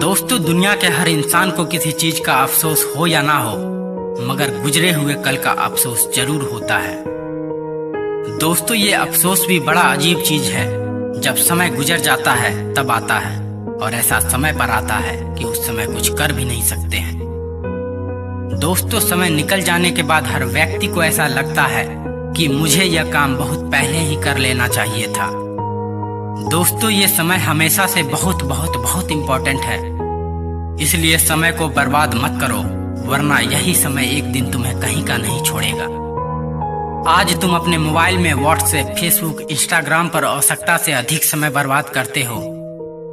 दोस्तों, दुनिया के हर इंसान को किसी चीज का अफसोस हो या ना हो, मगर गुजरे हुए कल का अफसोस जरूर होता है। दोस्तों, ये अफसोस भी बड़ा अजीब चीज है। जब समय गुजर जाता है तब आता है, और ऐसा समय पर आता है कि उस समय कुछ कर भी नहीं सकते हैं। दोस्तों, समय निकल जाने के बाद हर व्यक्ति को ऐसा लगता है कि मुझे यह काम बहुत पहले ही कर लेना चाहिए था। दोस्तों, ये समय हमेशा से बहुत बहुत बहुत इम्पोर्टेंट है, इसलिए समय को बर्बाद मत करो, वरना यही समय एक दिन तुम्हें कहीं का नहीं छोड़ेगा। आज तुम अपने मोबाइल में व्हाट्सएप, फेसबुक, इंस्टाग्राम पर आवश्यकता से अधिक समय बर्बाद करते हो।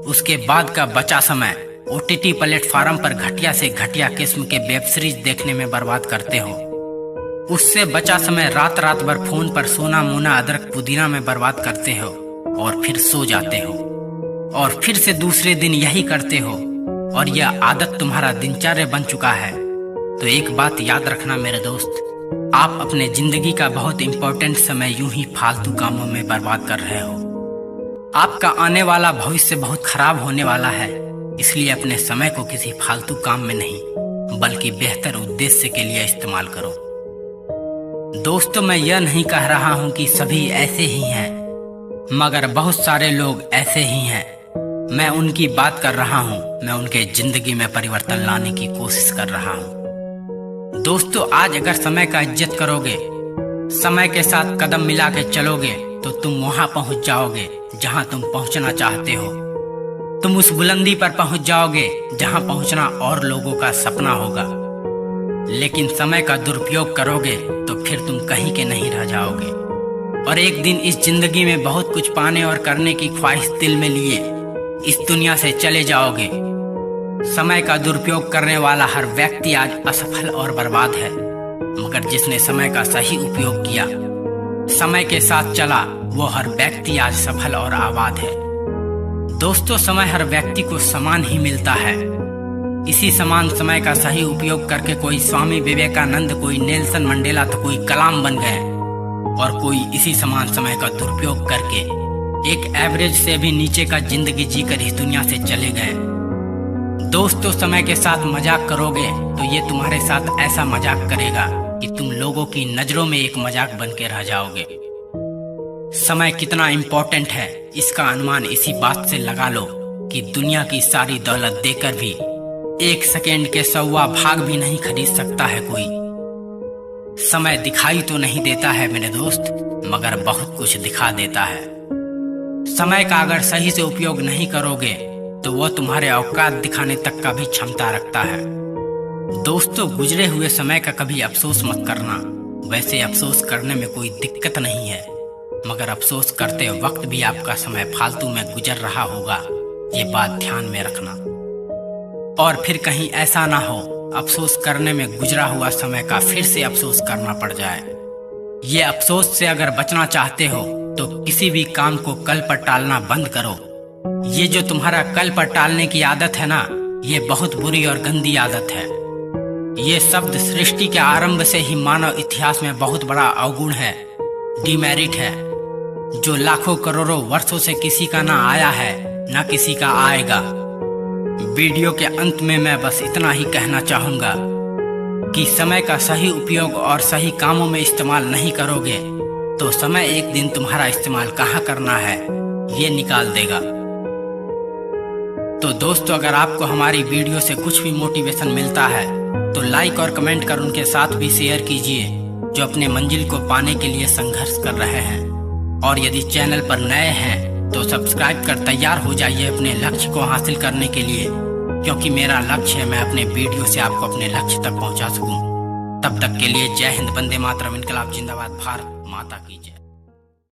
उसके बाद का बचा समय OTT प्लेटफॉर्म पर घटिया से घटिया किस्म के वेब सीरीज देखने में बर्बाद करते हो। उससे बचा समय रात रात भर फोन पर सोना मोना अदरक पुदीना में बर्बाद करते हो और फिर सो जाते हो, और फिर से दूसरे दिन यही करते हो, और यह आदत तुम्हारा दिनचर्या बन चुका है। तो एक बात याद रखना मेरे दोस्त, आप अपने जिंदगी का बहुत इंपॉर्टेंट समय यूं ही फालतू कामों में बर्बाद कर रहे हो। आपका आने वाला भविष्य बहुत खराब होने वाला है, इसलिए अपने समय को किसी फालतू काम में नहीं बल्कि बेहतर उद्देश्य के लिए इस्तेमाल करो। दोस्तों, मैं यह नहीं कह रहा हूं कि सभी ऐसे ही हैं, मगर बहुत सारे लोग ऐसे ही हैं। मैं उनकी बात कर रहा हूं, मैं उनके जिंदगी में परिवर्तन लाने की कोशिश कर रहा हूं। दोस्तों, आज अगर समय का इज्जत करोगे, समय के साथ कदम मिला के चलोगे, तो तुम वहां पहुंच जाओगे जहां तुम पहुंचना चाहते हो। तुम उस बुलंदी पर पहुंच जाओगे जहां पहुंचना और लोगों का सपना होगा। लेकिन समय का दुरुपयोग करोगे तो फिर तुम कहीं के नहीं रह जाओगे, और एक दिन इस जिंदगी में बहुत कुछ पाने और करने की ख्वाहिश दिल में लिए इस दुनिया से चले जाओगे। समय का दुरुपयोग करने वाला हर व्यक्ति आज असफल और बर्बाद है, मगर जिसने समय का सही उपयोग किया, समय के साथ चला, वो हर व्यक्ति आज सफल और आबाद है। दोस्तों, समय हर व्यक्ति को समान ही मिलता है। इसी समान समय का सही उपयोग करके कोई स्वामी विवेकानंद, कोई नेल्सन मंडेला, तो कोई कलाम बन गए, और कोई इसी समान समय का दुरुपयोग करके एक एवरेज से भी नीचे का जिंदगी जीकर इस दुनिया से चले गए। दोस्तों, समय के साथ मजाक करोगे तो ये तुम्हारे साथ ऐसा मजाक करेगा कि तुम लोगों की नजरों में एक मजाक बन के रह जाओगे। समय कितना इम्पोर्टेंट है, इसका अनुमान इसी बात से लगा लो कि दुनिया की सारी दौलत देकर भी एक सेकेंड के 100वां भाग भी नहीं खरीद सकता है कोई। समय दिखाई तो नहीं देता है मेरे दोस्त, मगर बहुत कुछ दिखा देता है। समय का अगर सही से उपयोग नहीं करोगे तो वह तुम्हारे औकात दिखाने तक का भी क्षमता रखता है। दोस्तों, गुजरे हुए समय का कभी अफसोस मत करना। वैसे अफसोस करने में कोई दिक्कत नहीं है, मगर अफसोस करते वक्त भी आपका समय फालतू में गुजर रहा होगा, ये बात ध्यान में रखना। और फिर कहीं ऐसा ना हो अफसोस करने में गुजरा हुआ समय का फिर से अफसोस करना पड़ जाए। ये अफसोस से अगर बचना चाहते हो तो किसी भी काम को कल पर टालना बंद करो। ये जो तुम्हारा कल पर टालने की आदत है ना, ये बहुत बुरी और गंदी आदत है। ये शब्द सृष्टि के आरंभ से ही मानव इतिहास में बहुत बड़ा अवगुण है, डिमेरिट है, जो लाखों करोड़ों वर्षों से किसी का ना आया है ना किसी का आएगा। वीडियो के अंत में मैं बस इतना ही कहना चाहूंगा कि समय का सही उपयोग और सही कामों में इस्तेमाल नहीं करोगे तो समय एक दिन तुम्हारा इस्तेमाल कहाँ करना है ये निकाल देगा। तो दोस्तों, अगर आपको हमारी वीडियो से कुछ भी मोटिवेशन मिलता है तो लाइक और कमेंट कर उनके साथ भी शेयर कीजिए जो अपने मंजिल को पाने के लिए संघर्ष कर रहे हैं। और यदि चैनल पर नए हैं तो सब्सक्राइब कर तैयार हो जाइए अपने लक्ष्य को हासिल करने के लिए, क्योंकि मेरा लक्ष्य है मैं अपने वीडियो से आपको अपने लक्ष्य तक पहुंचा सकूं। तब तक के लिए जय हिंद, वंदे मातरम, इनकलाब जिंदाबाद, भारत माता की जय।